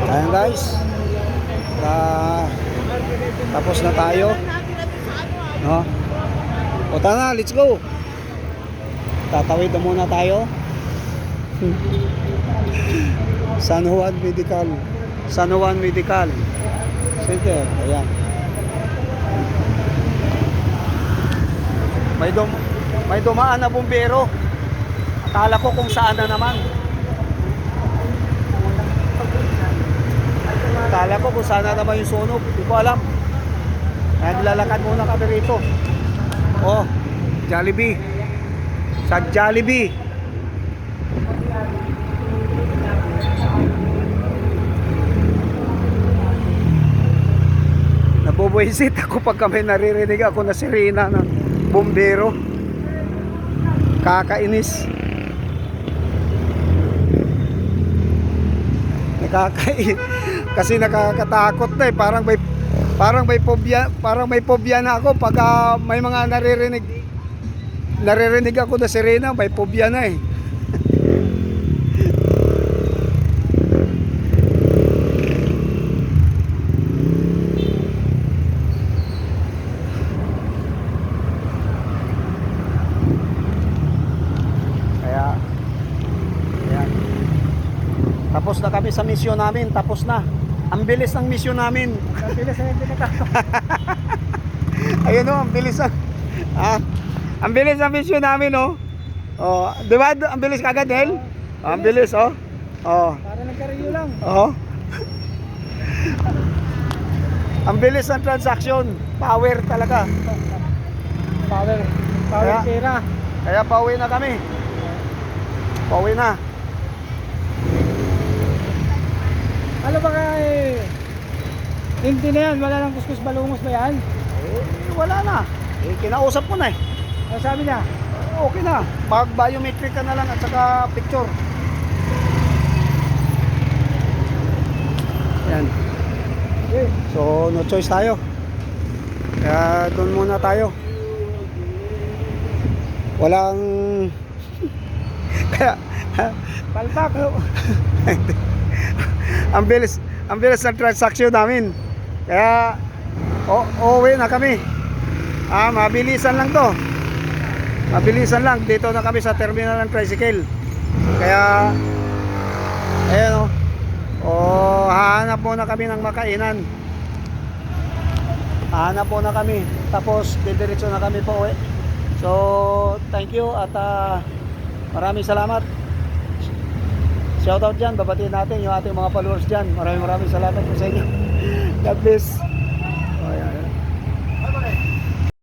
Ayan guys, tapos na tayo, no? O tara, let's go. Tatawid na muna tayo. San Juan Medical Center. Ayan. May dumaan na bumbero. Akala ko kung saan na naman. Akala ko kung saan na naman yung sunog. Hindi ko alam. Naglalakad muna kami rito. Oh, Jollibee. Sa Jollibee. Nabubuisit ako pag kami naririnig ako na sirena ng bumbero. Kakainis. Kasi nakakatakot na eh. Parang may phobia na ako pag may mga naririnig ako na sirena, may phobia na eh. Tapos na kami sa misyon namin, tapos na. Ang bilis ng misyon namin. Ang bilis na yung pinatapos. Ayun ang bilis ang ang bilis ng misyon namin, oh. Oh, di ba? Ang bilis kagad, Del? Oh, ang bilis, oh. Oh. Para nagkariyo lang. Oh. Ang bilis ng transaction. Power talaga. Power pera. Kaya pauwi na kami. Pauwi na. Ano ba kay hindi na yan, wala nang kuskus balungos ba yan? Wala na. Kinausap ko na eh. Ano sabi niya? Okay na. Mag-biometric ka na lang at saka picture. Yan. Okay. So, no choice tayo. Kaya doon muna tayo. Walang kaya Palpak. ang bilis ng transaction namin. Kaya uuwi na kami. Mabilisan lang to. Mabilisan lang. Dito na kami sa terminal ng tricycle. Kaya ayan hahanap muna kami ng makainan. Hahanap muna kami. Tapos didiretso na kami po uwi. So thank you at maraming salamat. Shoutout dyan, babatiin natin yung ating mga followers dyan. Maraming salamat po sa inyo. God bless.